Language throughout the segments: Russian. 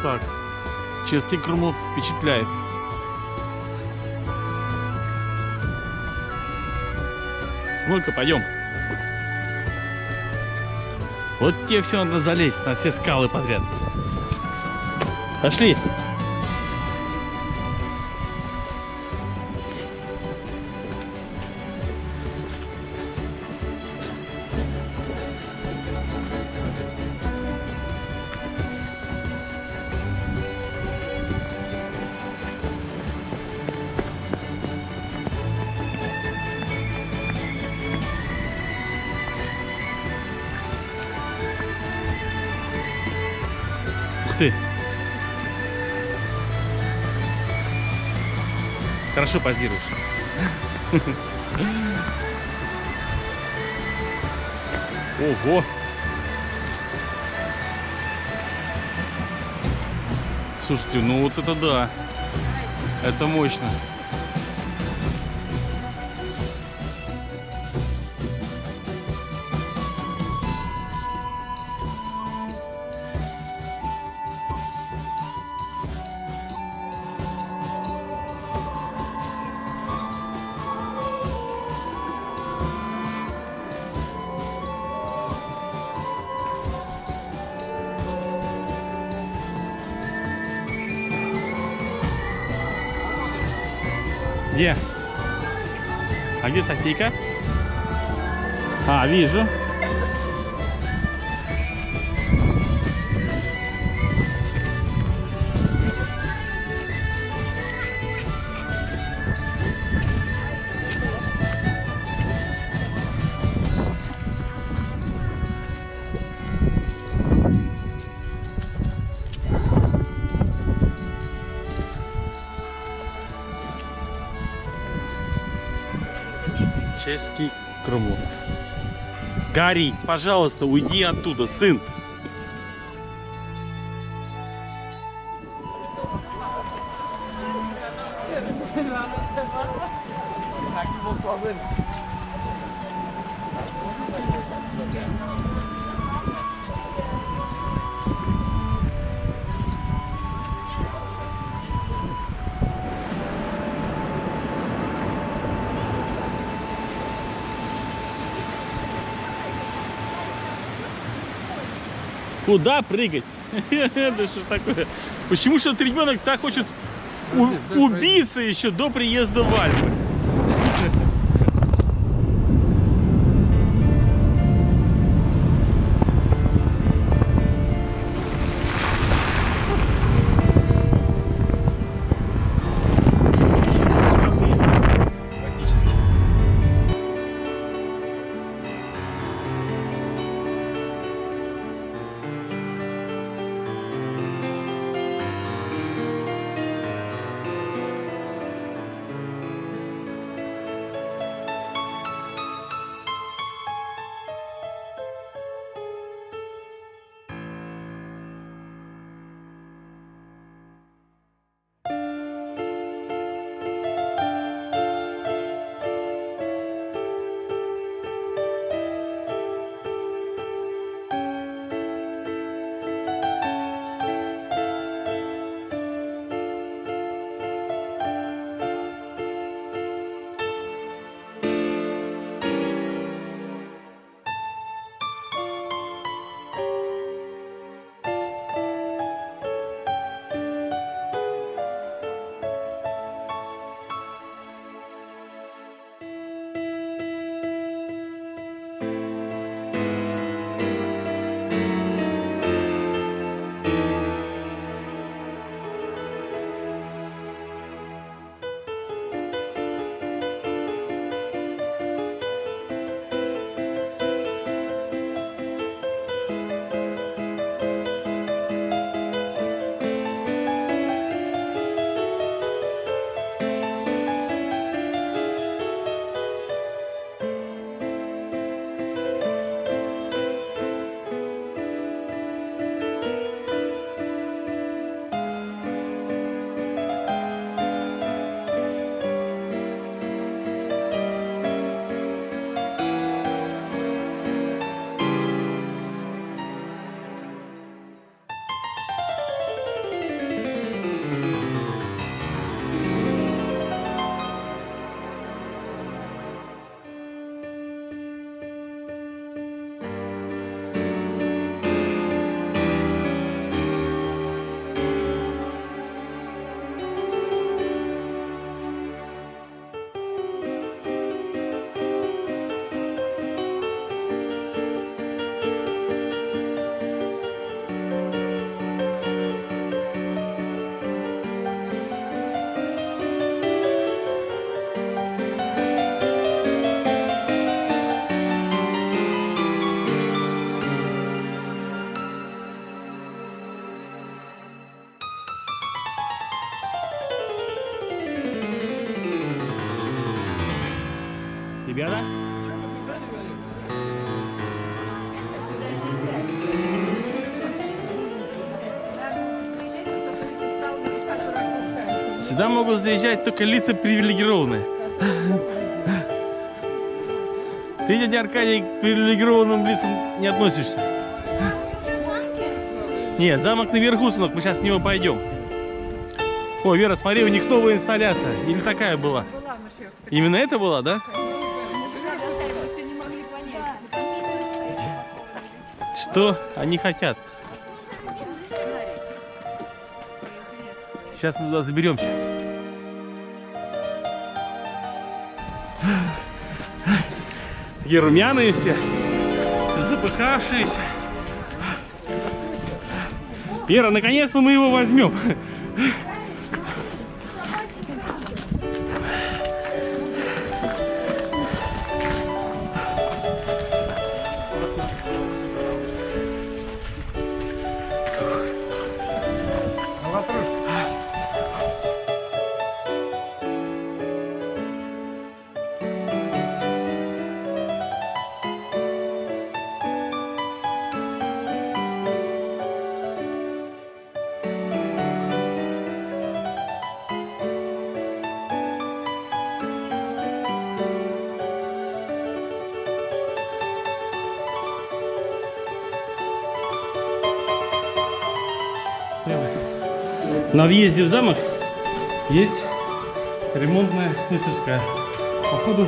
так. Чески-Крумлов впечатляет. Ну-ка, пойдем. Вот тебе все надо залезть на все скалы подряд. Пошли. Ух ты. Хорошо позируешь. Ого. Слушайте, ну вот это да. Это мощно. Где? А где Софийка? А, вижу. Чески-Крумлов. Гарри, пожалуйста, уйди оттуда, сын. Куда прыгать? Да что ж такое? Почему же этот ребенок так хочет убиться еще до приезда в Альпы? ребята. Сюда могут заезжать только лица привилегированные. Ты, дядя Аркадий, к привилегированным лицам не относишься. Нет, замок наверху, сынок, мы сейчас в него пойдем. О, Вера, смотри, у них новая инсталляция. Или такая была? Именно это была, да? Что они хотят? Сейчас мы туда заберемся. Такие румяные все, запыхавшиеся. Вера, наконец-то мы его возьмем. На въезде в замок есть ремонтная мастерская. Походу,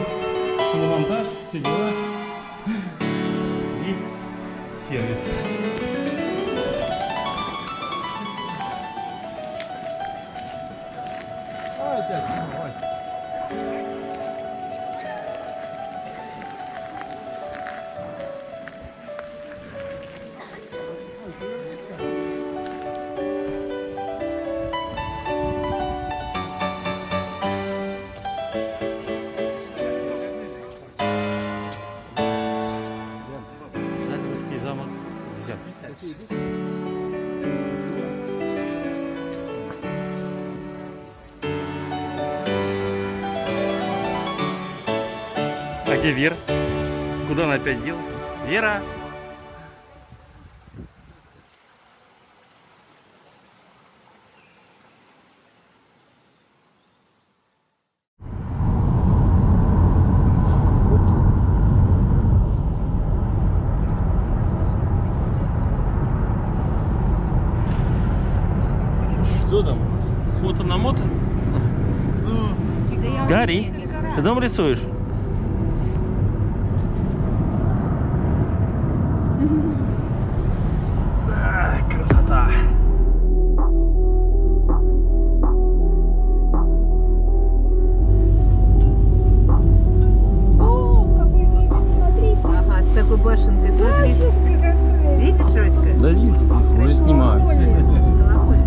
шиномонтаж, все дела и сервис. Зальцбургский замок взят. А где Вера? Куда она опять делась? Вера! Что там? Фото на мото? Гори, ты дом рисуешь? Да, красота! О, какой лебедь, смотри! Ага, с такой башенкой, смотри. Башенка какая! Видишь, Родька? Да вижу, уже снимаю. Колокольня.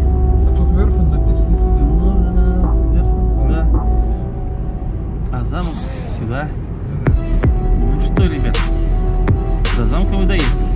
А тут Верфен написано. Ну, да. А замок сюда. Ну что, ребят, до замка мы доехали.